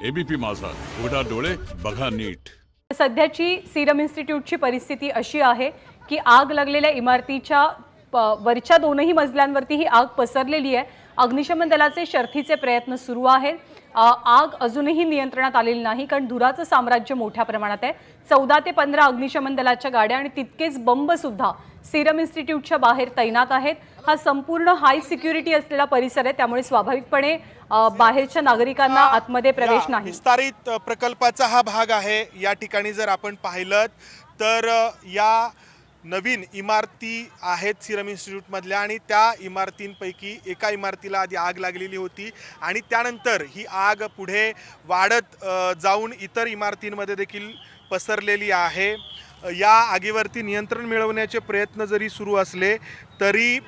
ABP माझा, उघडा डोळे बघा नीट। सध्याची सिरम इन्स्टिट्यूटची परिस्थिती अशी आहे की आग लागलेल्या इमारतीच्या वरच्या दोनही मजल्यांवरती ही आग पसरलेली आहे। अग्निशमन दलाचे शर्थीचे प्रयत्न सुरू आहेत। आग अजूनही नियंत्रणात आलेली नाही, कारण धुराचं साम्राज्य मोठ्या प्रमाणात आहे। 14 ते 15 अग्निशमन दलाच्या गाड्या आणि तितकेच बंब सुद्धा सिरम इन्स्टिट्यूटच्या बाहेर तैनात आहेत। हा संपूर्ण हाय सिक्युरिटी असलेला परिसर आहे, त्यामुळे स्वाभाविकपणे बाहेरच्या नागरिकांना आतमध्ये प्रवेश नाही। विस्तारित प्रकल्पाचा हा भाग आहे। या ठिकाणी जर आपण पाहिलं तर या नवीन इमारती आहेत सिरम इन्स्टिट्यूटमधल्या, आणि त्या इमारतींपैकी एका इमारतीला आधी आग लागलेली होती आणि त्यानंतर ही आग पुढे वाढत जाऊन इतर इमारतींमध्ये देखील पसरलेली आहे। या आगीवरती नियंत्रण मिळवण्याचे प्रयत्न जरी सुरू असले तरी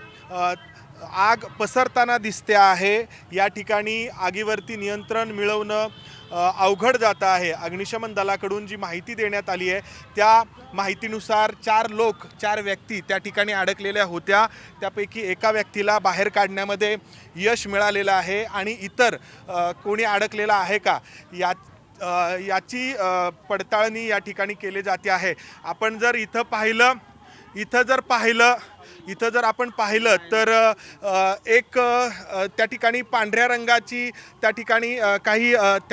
आग पसरताना दिसते आहे। या ठिकाणी आगीवरती नियंत्रण मिळवणं अवघड जात आहे। अग्निशमन दलाकडून जी माहिती देण्यात आली आहे त्या माहितीनुसार 4 व्यक्ती त्या ठिकाणी अडकलेल्या होत्या। त्यापैकी एका व्यक्तीला बाहेर काढण्यामध्ये यश मिळालेलं आहे आणि इतर कोणी अडकलेला आहे का याची पडताळणी या ठिकाणी केली जाते आहे। आपण जर इथं जर आपण पाहिलं तर एक त्या ठिकाणी पांढऱ्या रंगाची त्या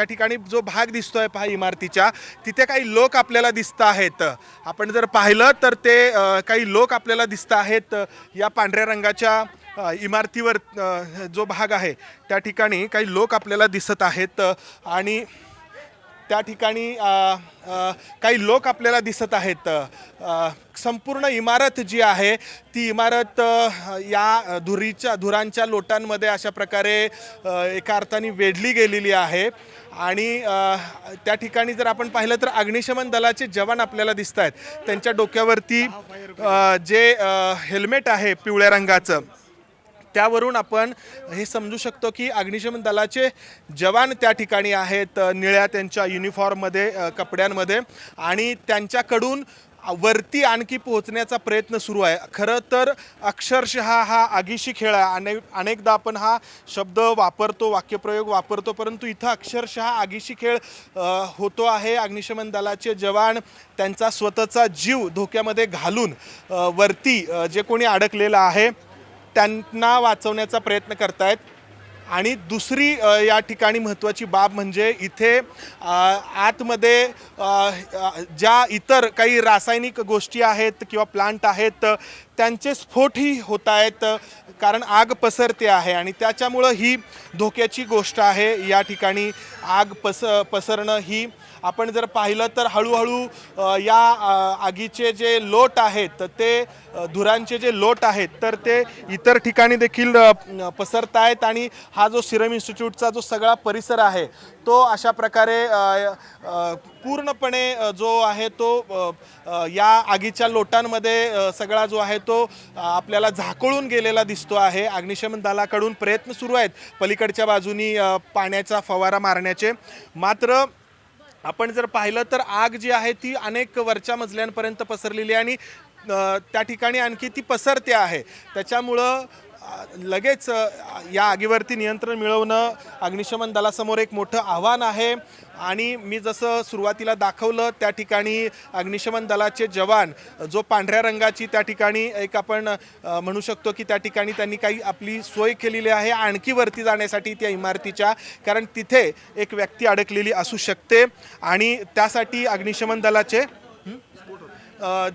ठिकाणी जो भाग दिसतोय पहा इमारतीच्या, तिथे काही लोक आपल्याला दिसत आहेत। आपण जर पाहिलं तर ते काही लोक आपल्याला दिसत आहेत। या पांढऱ्या रंगाच्या इमारतीवर जो भाग आहे त्या ठिकाणी काही लोक आपल्याला दिसत आहेत आणि त्या ठिकाणी काही लोक आपल्याला दिसत आहेत। संपूर्ण इमारत जी आहे ती इमारत या धुरांच्या लोटांमध्ये अशा प्रकारे एका अर्थाने वेढली गेलेली आहे। आणि त्या ठिकाणी जर आपण पाहिलं तर अग्निशमन दलाचे जवान आपल्याला दिसत आहेत। त्यांच्या डोक्यावरती जे हेल्मेट आहे पिवळ्या रंगाचं, त्यावरून आपण हे समजू शकतो की अग्निशमन दलाचे जवान त्या ठिकाणी आहेत, निळ्या त्यांच्या युनिफॉर्ममध्ये कपड्यांमध्ये, आणि त्यांच्याकडून वरती आणखी पोहोचण्याचा प्रयत्न सुरू आहे। खरं तर अक्षरशः हा आगीशी खेळ आहे। अनेकदा आपण हा शब्द वापरतो, वाक्यप्रयोग वापरतो, परंतु इथं अक्षरशः आगीशी खेळ होतो आहे। अग्निशमन दलाचे जवान त्यांचा स्वतःचा जीव धोक्यामध्ये घालून वरती जे कोणी अडकलेलं आहे त्यांना वाचवण्याचा प्रयत्न करतायत। आणि दुसरी या ठिकाणी महत्त्वाची बाब म्हणजे इथे आतमध्ये ज्या इतर काही रासायनिक गोष्टी आहेत किंवा प्लांट आहेत त्यांचे स्फोटही होत आहेत, कारण आग पसरते आहे आणि त्याच्यामुळं ही धोक्याची गोष्ट आहे। या ठिकाणी आग पसरणं ही आपण जर पाहिलं तर हळूहळू या आगीचे जे लोट आहेत, ते धुरांचे जे लोट आहेत तर ते इतर ठिकाणी देखील पसरत आहेत। आणि हा जो सिरम इन्स्टिट्यूटचा जो सगळा परिसर आहे तो अशा प्रकारे पूर्णपणे जो आहे तो या आगीच्या लोटांमध्ये सगळा जो आहे तो आपल्याला झाकळून गेलेला दिसतो आहे। अग्निशमन दलाकडून प्रयत्न सुरू आहेत पलीकडच्या बाजूनी पाण्याचा फवारा मारण्याचे, मात्र आपण जर पाहिलं तर आग जी आहे ती अनेक वरच्या मजल्यांपर्यंत पसरलेली आहे आणि त्या ठिकाणी आणखी ती पसरते आहे। त्याच्यामुळं लगेच या आगीवरती नियंत्रण मिळवणं अग्निशमन दलासमोर एक मोठं आव्हान आहे। आणि मी जसं सुरुवातीला दाखवलं त्या ठिकाणी अग्निशमन दलाचे जवान जो पांढऱ्या रंगाची त्या ठिकाणी एक आपण म्हणू शकतो की त्या ठिकाणी त्यांनी काही आपली सोय केलेली आहे आणखी वरती जाण्यासाठी त्या इमारतीच्या, कारण तिथे एक व्यक्ती अडकलेली असू शकते आणि त्यासाठी अग्निशमन दलाचे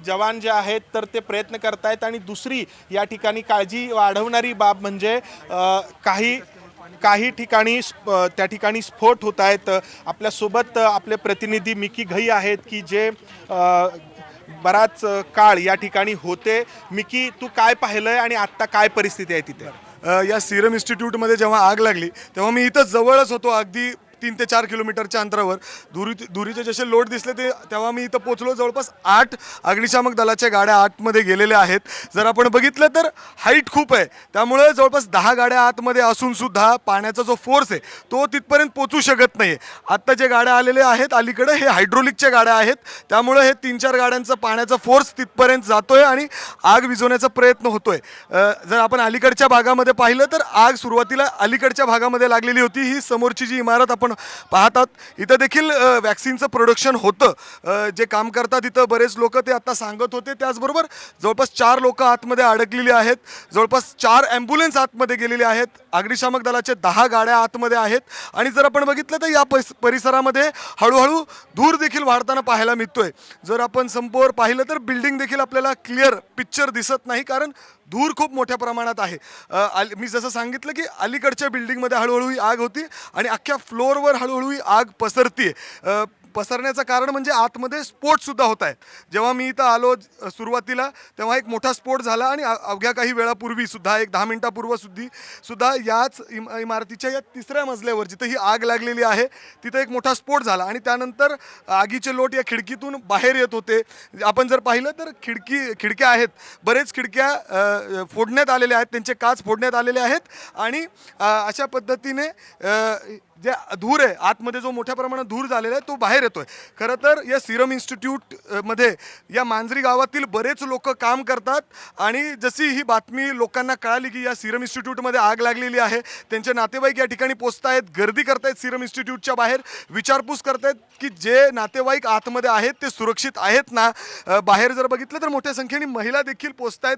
जवान जे आहेत तर ते प्रयत्न करतायत। आणि दुसरी या ठिकाणी काळजी वाढवणारी बाब म्हणजे काही ठिकाणी त्या ठिकाणी स्फोट होत आहेत। आपल्यासोबत आपले प्रतिनिधी मिकी घई आहेत की जे बराच काळ या ठिकाणी होते। मिकी, तू काय पाहिलंय आणि आत्ता काय परिस्थिती आहे तिथे? या सिरम इन्स्टिट्यूटमध्ये जेव्हा आग लागली तेव्हा मी इथं जवळच होतो, अगदी 3 ते 4 किलोमीटरच्या अंतरावर। धुरीचे जसे लोट दिसले तेव्हा मी इथं पोचलो। जवळपास 8 अग्निशामक दलाच्या गाड्या आतमध्ये गेलेल्या आहेत। जर आपण बघितलं तर हाईट खूप आहे, त्यामुळे जवळपास 10 गाड्या आतमध्ये असून सुद्धा पाण्याचा जो फोर्स आहे तो तिथपर्यंत पोचू शकत नाही। आत्ता जे गाड्या आलेल्या आहेत अलीकडे हे हायड्रोलिकच्या गाड्या आहेत, त्यामुळे हे 3-4 गाड्यांचा पाण्याचा फोर्स तिथपर्यंत जातोय आणि आग विझवण्याचा प्रयत्न होतोय। जर आपण अलीकडच्या भागामध्ये पाहिलं तर आग सुरुवातीला अलीकडच्या भागामध्ये लागलेली होती। ही समोरची जी इमारत आपण आपण पाहतात. इथं देखील वॅक्सिनचं प्रोडक्शन होतं. जे काम करतात इथं बरेच लोक ते आता सांगत होते. त्याचबरोबर जवळपास 4 लोक आतमध्ये अडकलेली आहेत. जवळपास 4 ॲम्ब्युलन्स आतमध्ये गेलेले आहेत. अग्निशामक दलाचे 10 गाड्या आतमध्ये आहेत. आणि जर आपण बघितलं तर या परिसरामध्ये हळूहळू धूर देखील वाढताना पाहायला मिळतोय. जर आपण संपोर पाहिलं तर बिल्डिंग देखील आपल्याला क्लिअर पिक्चर दिसत नाही, कारण धूर खूप मोठ्या प्रमाणात आहे. मी जसं सांगितलं की अलीकडच्या बिल्डिंगमध्ये हळूहळू ही आग होती आणि अख्ख्या फ्लोअरवर हळूहळू ही आग पसरते. पसरण्याचं कारण म्हणजे आतमध्ये स्फोटसुद्धा होत आहे. जेव्हा मी इथं आलो सुरुवातीला तेव्हा एक मोठा स्फोट झाला आणि अवघ्या काही वेळापूर्वी सुद्धा एक 10 मिनिटापूर्वी सुद्धा याच इमारतीच्या या 3ऱ्या मजल्यावर जिथं ही आग लागलेली आहे तिथं एक मोठा स्फोट झाला आणि त्यानंतर आगीचे लोट या खिडकीतून बाहेर येत होते. आपण जर पाहिलं तर खिडक्या आहेत, बरेच खिडक्या फोडण्यात आलेल्या आहेत, त्यांचे काच फोडण्यात आलेले आहेत आणि अशा पद्धतीने जे धूर आहे आतमध्ये जो मोठ्या प्रमाणात धूर झालेला आहे तो बाहेर येतोय. खरं तर या सिरम इन्स्टिट्यूटमध्ये या मांजरी गावातील बरेच लोक काम करतात आणि जशी ही बातमी लोकांना कळाली की या सिरम इन्स्टिट्यूटमध्ये आग लागलेली आहे, त्यांचे नातेवाईक या ठिकाणी पोचतायत, गर्दी करतायत सिरम इन्स्टिट्यूटच्या बाहेर, विचारपूस करतायत की जे नातेवाईक आतमध्ये आहेत ते सुरक्षित आहेत ना. बाहेर जर बघितलं तर मोठ्या संख्येने महिला देखील पोचतायत.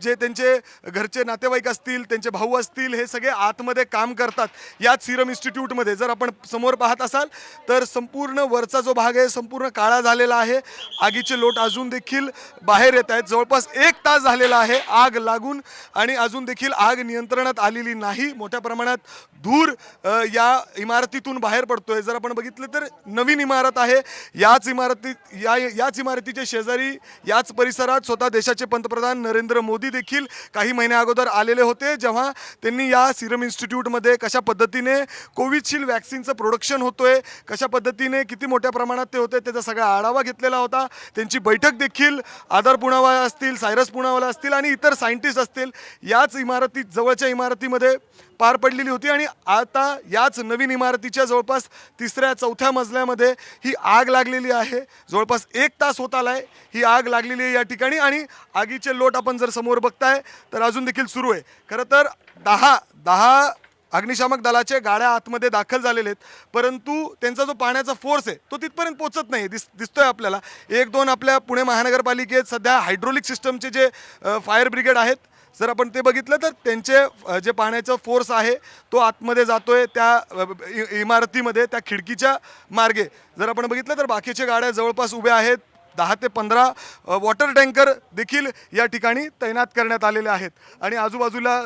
जे त्यांचे घरचे नातेवाईक असतील, त्यांचे भाऊ असतील, हे सगळे आतमध्ये काम करतात याच सिरम इन्स्टिट्यूटमध्ये. जर आपण समोर पाहत असाल तर संपूर्ण वरचा जो भाग आहे संपूर्ण काळा झालेला आहे. आगीचे लोट अजून देखील बाहेर येत आहेत. जवळपास 1 तास झालेला आहे आग लागून आणि अजून देखील आग नियंत्रणात आलेली नाही. मोठ्या प्रमाणात धूर या इमारतीतून बाहेर पडतोय. जर आपण बघितलं तर नवीन इमारत आहे. याच इमारतीच्या शेजारी याच परिसरात स्वतः देशाचे पंतप्रधान नरेंद्र मोदी देखील काही महिन्या अगोदर आलेले होते, जेव्हा त्यांनी या सिरम इन्स्टिट्यूटमध्ये कशा पद्धतीने कोविशिल्ड वॅक्सिनचं प्रोडक्शन होतोय, कशा पद्धतीने किती मोठ्या प्रमाणात ते होते त्याचा सगळा आढावा घेतलेला होता. त्यांची बैठक देखील आदर पुनावाला असतील, सायरस पुनावाला असतील आणि इतर सायंटिस्ट असतील याच जवळच्या इमारतीमध्ये पार पडलेली होती. आणि आता याच नवीन इमारतीच्या जवळपास 3ऱ्या-4थ्या मजल्यामध्ये ही आग लागलेली आहे. जवळपास 1 तास होत आलाय ही आग लागलेली आहे या ठिकाणी आणि आगीचे लोट आपण जर समोर बघताय तर अजून देखील सुरू आहे. खरं तर 10 अग्निशामक दलाचे गाड्या आतमध्ये दाखल झालेले आहेत, परंतु त्यांचा जो पाण्याचा फोर्स आहे तो तिथपर्यंत पोहोचत नाही दिसतोय आपल्याला. 1-2 आपल्या पुणे महानगरपालिकेत सध्या हायड्रोलिक सिस्टमचे जे फायर ब्रिगेड आहेत, जर आपण ते बघितलं तर त्यांचे जे पाण्याचा फोर्स आहे तो आतमध्ये जातोय त्या इमारतीमध्ये, त्या खिडकीच्या मार्गे. जर आपण बघितलं तर बाकीच्या गाड्या जवळपास उभ्या आहेत. 10 ते 15 वॉटर टँकर देखील या ठिकाणी तैनात करण्यात आलेले आहेत आणि आजूबाजूला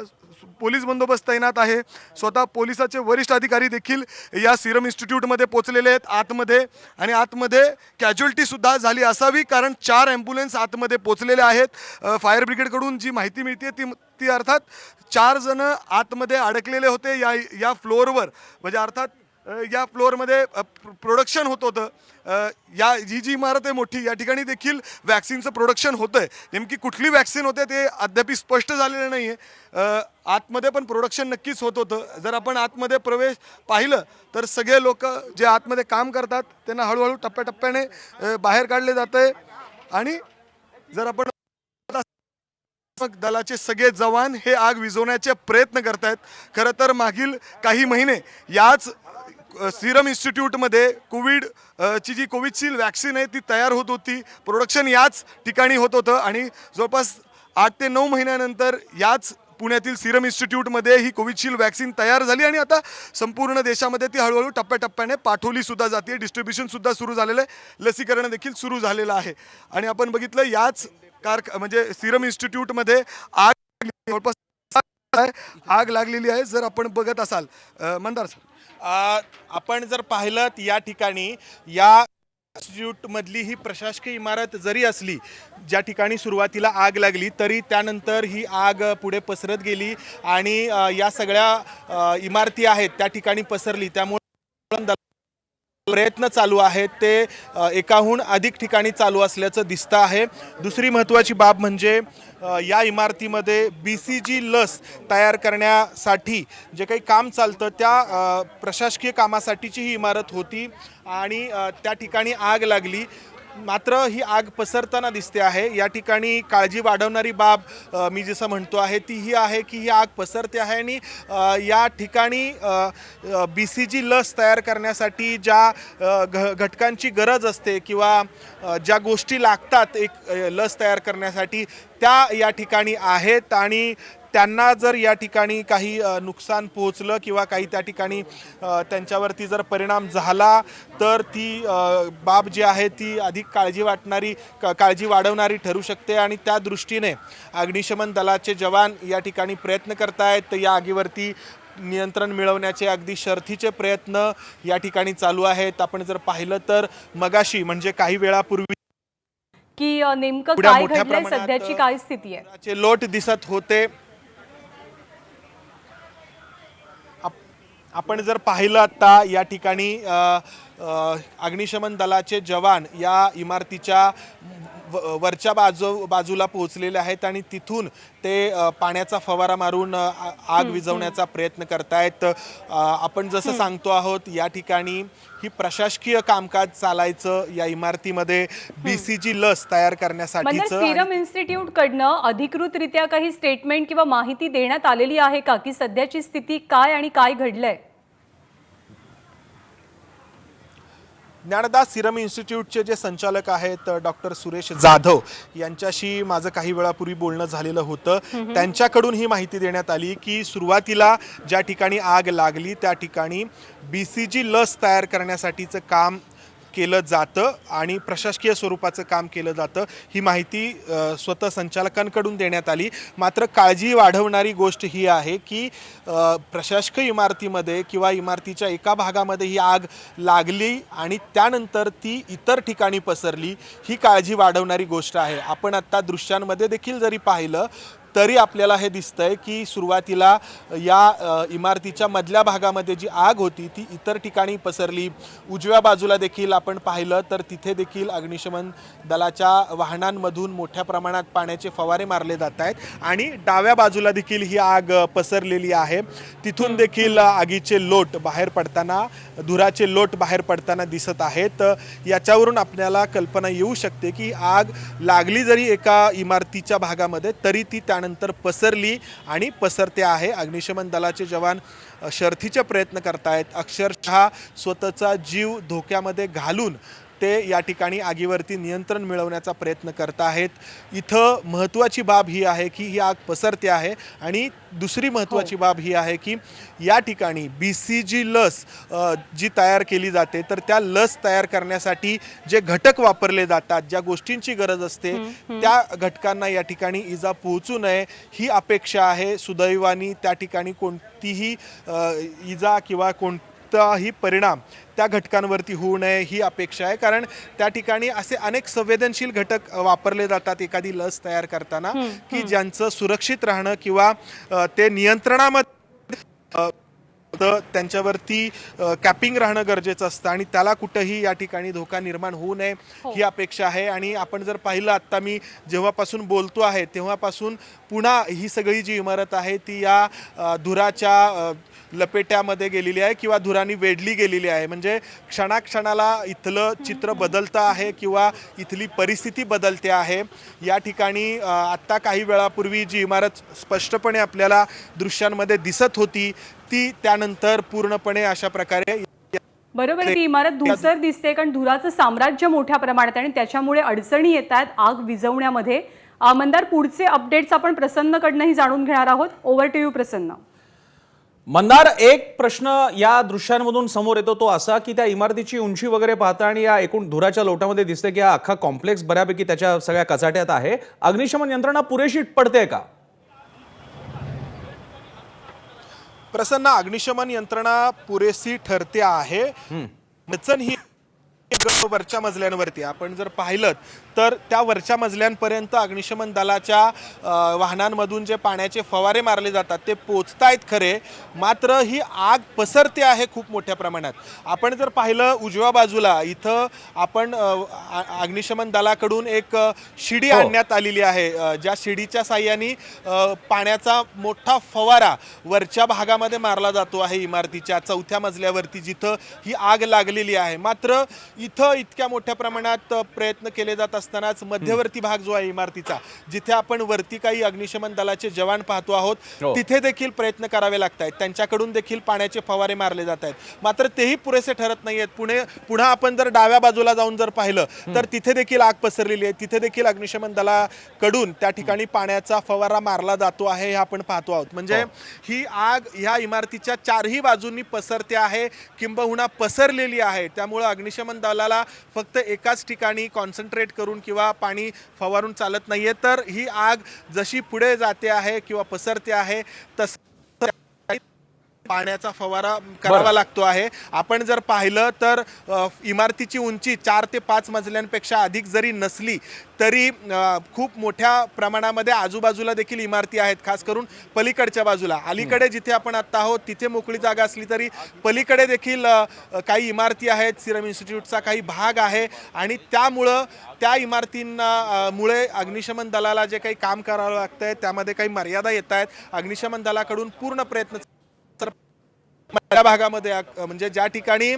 पोलीस बंदोबस्त तैनात आहे. स्वतः पोलिसाचे वरिष्ठ अधिकारी देखील या सिरम इन्स्टिट्यूटमध्ये पोचलेले आहेत आतमध्ये आणि आतमध्ये कॅज्युअल्टीसुद्धा झाली असावी, कारण 4 ॲम्ब्युलन्स आतमध्ये पोचलेले आहेत. फायर ब्रिगेडकडून जी माहिती मिळते ती अर्थात 4 जण आतमध्ये अडकलेले होते या फ्लोअरवर, म्हणजे अर्थात या फ्लोअरमध्ये प्रोडक्शन होत होतं. जी इमारत आहे मोठी, या ठिकाणी देखील वॅक्सिनचं प्रोडक्शन होतं आहे. नेमकी कुठली वॅक्सिन होते ते अद्याप स्पष्ट झालेलं नाही आहे. आतमध्ये पण प्रोडक्शन नक्कीच होत होतं. जर आपण आतमध्ये प्रवेश पाहिलं तर सगळे लोक जे आतमध्ये काम करतात त्यांना हळूहळू टप्प्याटप्प्याने बाहेर काढले जात आहे आणि जर आपण दलाचे सगळे जवान हे आग विझवण्याचे प्रयत्न करत आहेत. खरं तर मागील काही महिने याच सिरम इन्स्टिट्यूटमध्ये ची कोविशिल्ड वॅक्सिन आहे ती तयार होत होती. प्रोडक्शन याच ठिकाणी होत होतं आणि जवळपास 8 ते 9 महिन्यानंतर याच पुण्यातील सिरम इन्स्टिट्यूटमध्ये ही कोविशिल्ड वॅक्सिन तयार झाली आणि आता संपूर्ण देशामध्ये ती हळूहळू टप्प्याटप्प्याने पाठवलीसुद्धा जाते. डिस्ट्रीब्युशनसुद्धा सुरू झालेलं आहे, लसीकरण देखील सुरू झालेलं आहे. आणि आपण बघितलं याच म्हणजे सिरम इन्स्टिट्यूटमध्ये आग लागलेली आहे. जर आपण बघत असाल मंदार सर, आपण जर पाहिलं या ठिकाणी या इन्स्टिट्यूटमधली ही प्रशासकीय इमारत जरी असली, ज्या ठिकाणी सुरुवातीला आग लागली तरी त्यानंतर ही आग पुढे पसरत गेली आणि या सगळ्या इमारती आहेत त्या ठिकाणी पसरली. त्यामुळे प्रयत्न चालू आहेत ते एकाहून अधिक ठिकाणी चालू असल्याचं दिसतं आहे. दुसरी महत्त्वाची बाब म्हणजे या इमारतीमध्ये BCG लस तयार करण्यासाठी जे काही काम चालतं त्या प्रशासकीय कामासाठीची ही इमारत होती आणि त्या ठिकाणी आग लागली. मात्र ही आग पसरताना दिसते आहे। या ठिकाणी काळजी वाढवणारी बाब मी जसं म्हणतो आहे ती ही आहे की ही आग पसरते आहे आणि या ठिकाणी BCG लस तयार करण्यासाठी ज्या घटकांची गरज असते किंवा ज्या गोष्टी लागतात एक लस तयार करण्यासाठी त्या या ठिकाणी आहेत आणि त्यांना जर या ठिकाणी काही नुकसान पोहोचलं किंवा काही त्या ठिकाणी त्यांच्यावरती जर परिणाम झाला तर ती बाब जी आहे ती अधिक काळजी वाढवणारी ठरू शकते आणि त्या दृष्टीने अग्निशमन दलाचे जवान या ठिकाणी प्रयत्न करतायत। या आगीवरती नियंत्रण मिळवण्याचे अगदी शर्थीचे प्रयत्न या ठिकाणी चालू आहेत। आपण जर पाहिलं तर मगाशी म्हणजे काही वेळापूर्वी की नेमकं काय घडलंय, सध्याची काय स्थिती आहे? लोट दिसत होते। आपण जर पाहिलं आता या ठिकाणी अग्निशमन दलाचे जवान या इमारतीच्या वरच्या बाजूला पोहोचलेले आहेत आणि तिथून ते पाण्याचा फवारा मारून आग विझवण्याचा प्रयत्न करतायत। आपण जसं सांगतो आहोत या ठिकाणी ही प्रशासकीय कामकाज चालायचं या इमारतीमध्ये BCG लस तयार करण्यासाठीचं। सिरम इन्स्टिट्यूट कडनं अधिकृतरित्या काही स्टेटमेंट किंवा माहिती देण्यात आलेली आहे का की सध्याची स्थिती काय आणि काय घडलंय? ज्ञानदास सिरम इन्स्टिट्यूटचे जे संचालक आहेत डॉक्टर सुरेश जाधव यांच्याशी माझं काही वेळापूर्वी बोलणं झालेलं होतं। त्यांच्याकडून ही माहिती देण्यात आली की सुरुवातीला ज्या ठिकाणी आग लागली त्या ठिकाणी BCG लस तयार करण्यासाठीचं काम केलं जातं आणि प्रशासकीय स्वरूपाचं काम केलं जातं। ही माहिती स्वतः संचालकांकडून देण्यात आली। मात्र काळजी वाढवणारी गोष्ट ही आहे की प्रशासकीय इमारतीमध्ये किंवा इमारतीच्या एका भागामध्ये ही आग लागली आणि त्यानंतर ती इतर ठिकाणी पसरली, ही काळजी वाढवणारी गोष्ट आहे। आपण आत्ता दृश्यांमध्ये देखील जरी पाहिलं तरी आपल्याला हे दिसतंय की सुरुवातीला या इमारतीच्या मधल्या भागामध्ये जी आग होती ती इतर ठिकाणी पसरली। उजव्या बाजूला देखील आपण पाहिलं तर तिथे देखील अग्निशमन दलाच्या वाहनांमधून मोठ्या प्रमाणात पाण्याचे फवारे मारले जात आहेत आणि डाव्या बाजूला देखील ही आग पसरलेली आहे। तिथून देखील आगीचे लोट बाहेर पडताना, धुराचे लोट बाहेर पडताना दिसत आहेत। याच्यावरून आपल्याला कल्पना येऊ शकते की आग लागली जरी एका इमारतीच्या भागामध्ये तरी ती नंतर पसरली आणि पसरते आहे। अग्निशमन दलाचे जवान शर्थीचे प्रयत्न करतायत, अक्षरशः स्वतःचा जीव धोक्यामध्ये घालून ते या ठिकाणी आगीवरती नियंत्रण मिळवण्याचा प्रयत्न करत आहेत। इथं महत्त्वाची बाब ही आहे की ही आग पसरते आहे आणि दुसरी महत्त्वाची बाब ही आहे की या ठिकाणी BCG लस जी तयार केली जाते तर त्या लस तयार करण्यासाठी जे घटक वापरले जातात, ज्या गोष्टींची गरज असते त्या घटकांना या ठिकाणी इजा पोहोचू नये ही अपेक्षा आहे। सुदैवाने त्या ठिकाणी कोणतीही इजा किंवा कोणताही परिणाम त्या घटकांवरती होऊ नये ही अपेक्षा आहे, कारण त्या ठिकाणी असे अनेक संवेदनशील घटक वापरले जातात एखादी लस तयार करताना की ज्यांचं सुरक्षित राहणं किंवा ते नियंत्रणामध्ये त्यांच्यावरती कॅपिंग राहणं गरजेचं असतं आणि त्याला कुठेही या ठिकाणी धोका निर्माण होऊ नये ही अपेक्षा आहे। आणि आपण जर पाहिलं आत्ता मी जेव्हापासून बोलतो आहे तेव्हापासून पुन्हा ही सगळी जी इमारत आहे ती या धुराच्या लपेट्यामध्ये गेलेली आहे किंवा धुरानी वेढली गेलेली आहे। म्हणजे क्षणाक्षणाला इथलं चित्र बदलतं आहे किंवा इथली परिस्थिती बदलते आहे। या ठिकाणी आत्ता काही वेळापूर्वी जी इमारत स्पष्टपणे आपल्याला दृश्यांमध्ये दिसत होती ती त्यानंतर पूर्णपणे अशा प्रकारे बरोबर ती इमारत धुसर दिसते कारण धुराचं साम्राज्य मोठ्या प्रमाणात आणि त्याच्यामुळे अडचणी येत आहेत आग विझवण्यामध्ये। मंदार, पुढचे अपडेट्स आपण प्रसन्नकडनंही जाणून घेणार आहोत। ओव्हर टू यू प्रसन्न। मंदार, एक प्रश्न या दृश्यांमधून समोर येतो तो असा की त्या इमारतीची उंची वगैरे पाहता आणि या एकूण धुराच्या लोटामध्ये दिसते की हा अख्खा कॉम्प्लेक्स बऱ्यापैकी त्याच्या सगळ्या कचाट्यात आहे। अग्निशमन यंत्रणा पुरेशी पडते का? प्रसन्न, अग्निशमन यंत्रणा पुरेशी ठरते आहे। अडचण ही वरच्या मजल्यांवरती आपण जर पाहिलं तर त्या वरच्या मजल्यांपर्यंत अग्निशमन दलाच्या वाहनांमधून जे पाण्याचे फवारे मारले जातात ते पोचतायत खरे, मात्र ही आग पसरते आहे खूप मोठ्या प्रमाणात। आपण जर पाहिलं उजव्या बाजूला इथं आपण अग्निशमन दलाकडून एक शिडी आणण्यात आलेली आहे, ज्या शिडीच्या साहाय्याने पाण्याचा मोठा फवारा वरच्या भागामध्ये मारला जातो आहे इमारतीच्या चौथ्या मजल्यावरती जिथं ही आग लागलेली आहे। मात्र इथं इतक्या मोठ्या प्रमाणात प्रयत्न केले जात असतानाच मध्यवर्ती भाग जो आहे इमारतीचा, जिथे आपण वरती काही अग्निशमन दलाचे जवान पाहतो आहोत, हो. तिथे देखील प्रयत्न करावे लागत आहेत. त्यांच्याकडून देखील पाण्याचे फवारे मारले जात आहेत, मात्र तेही पुरेसे ठरत नाही आहेत. पुन्हा आपण जर डाव्या बाजूला जाऊन जर पाहिलं तर तिथे देखील आग पसरलेली आहे. तिथे देखील अग्निशमन दलाकडून त्या ठिकाणी पाण्याचा फवारा मारला जातो आहे, हे आपण पाहतो आहोत. म्हणजे ही आग ह्या इमारतीच्या चारही बाजूंनी पसरते आहे, किंबहुना पसरलेली आहे. त्यामुळं अग्निशमन दलाला फक्त एकाच ठिकाणी कॉन्सन्ट्रेट करून किंवा पाणी फवारून चालत नाहीये, तर ही आग जशी पुढे जाते आहे किंवा पसरते आहे तसं पाण्याचा फवारा करावा लागतो आहे. आपण जर पाहिलं तर इमारतीची उंची 4 ते 5 मजल्यांपेक्षा अधिक जरी नसली तरी खूप मोठ्या प्रमाणामध्ये आजूबाजूला देखील इमारती आहेत, खास करून पलीकडच्या बाजूला. अलीकडे जिथे आपण आता आहोत तिथे मोकळी जागा असली तरी पलीकडे देखील काही इमारती आहेत. सिरम इन्स्टिट्यूटचा काही भाग आहे आणि त्यामुळं त्या इमारतींना मुळे अग्निशमन दलाला जे काही काम करावं लागतंय त्यामध्ये काही मर्यादा येत आहेत. अग्निशमन दलाकडून पूर्ण प्रयत्न त्या भागामध्ये म्हणजे ज्या ठिकाणी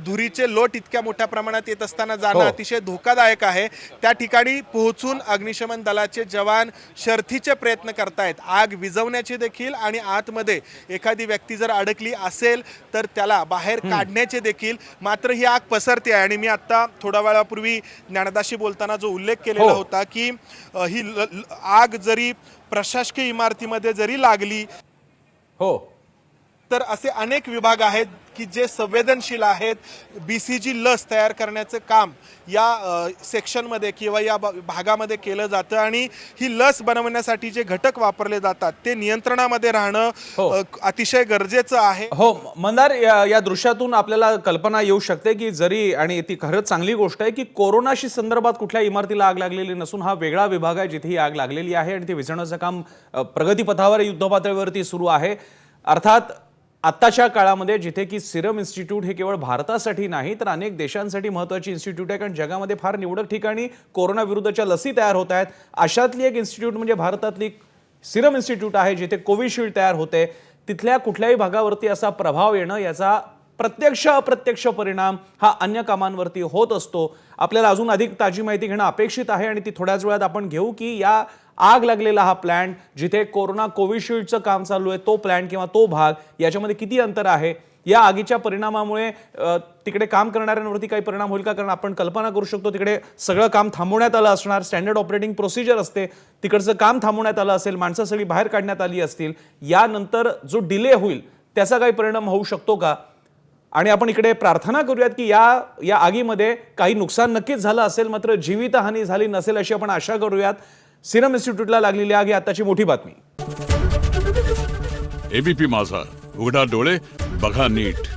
धुरीचे लोट इतक्या मोठ्या प्रमाणात येत असताना जाणं अतिशय धोकादायक आहे, त्या ठिकाणी पोहोचून अग्निशमन दलाचे जवान शर्थीचे प्रयत्न करतायत आग विझवण्याचे देखील, आणि आतमध्ये एखादी व्यक्ती जर अडकली असेल तर त्याला बाहेर काढण्याचे देखील. मात्र ही आग पसरते आहे आणि मी आता थोड्या वेळापूर्वी ज्ञानदाशी बोलताना जो उल्लेख केलेला होता की ही आग जरी प्रशासकीय इमारतीमध्ये जरी लागली तर असे अनेक विभाग आहेत की जे संवेदनशील आहेत. BCG लस तयार करण्याचं काम या सेक्शनमध्ये किंवा या भागामध्ये केलं जातं आणि ही लस बनवण्यासाठी जे घटक वापरले जातात ते नियंत्रणामध्ये राहणं अतिशय गरजेचं आहे. हो मंदार, या दृश्यातून आपल्याला कल्पना येऊ शकते की जरी, आणि ती खरंच चांगली गोष्ट आहे की कोरोनाशी संदर्भात कुठल्या इमारतीला आग लागलेली नसून हा वेगळा विभाग आहे जिथे ही आग लागलेली आहे आणि ते विझवण्याचं काम प्रगतीपथावर युद्धपातळीवरती सुरू आहे. अर्थात आत्ताच्या काळामध्ये जिथे की सिरम इन्स्टिट्यूट हे केवळ भारतासाठी नाही तर अनेक देशांसाठी महत्त्वाची इन्स्टिट्यूट आहे, कारण जगामध्ये फार निवडक ठिकाणी कोरोना विरुद्धच्या लसी तयार होत आहेत. अशातली एक इन्स्टिट्यूट म्हणजे भारतातली सिरम इन्स्टिट्यूट आहे जिथे कोविशिल्ड तयार होते. तिथल्या कुठल्याही भागावरती असा प्रभाव येणं याचा प्रत्यक्ष अप्रत्यक्ष परिणाम हा अन्य कामांवरती होत असतो. आपल्याला अजून अधिक ताजी माहिती घेणं अपेक्षित आहे आणि ती थोड्याच वेळात आपण घेऊ की या आग लागलेला हा प्लॅन्ट जिथे कोरोना कोविशिल्डचं काम चालू आहे तो प्लॅन्ट किंवा तो भाग याच्यामध्ये किती अंतर आहे, या आगीच्या परिणामामुळे तिकडे काम करणाऱ्यांवरती काही परिणाम होईल का? कारण आपण कल्पना करू शकतो तिकडे सगळं काम थांबवण्यात आलं असणार, स्टँडर्ड ऑपरेटिंग प्रोसिजर असते, तिकडचं काम थांबवण्यात आलं असेल, माणसं सगळी बाहेर काढण्यात आली असतील, यानंतर जो डिले होईल त्याचा काही परिणाम होऊ शकतो का? आणि आपण इकडे प्रार्थना करूयात की या आगीमध्ये काही नुकसान नक्कीच झालं असेल, मात्र जीवितहानी झाली नसेल अशी आपण आशा करूयात. सिरम इन्स्टिट्यूटला लागलेली आग ही आताची मोठी बातमी. ABP माझा, उघडा डोळे बघा नीट.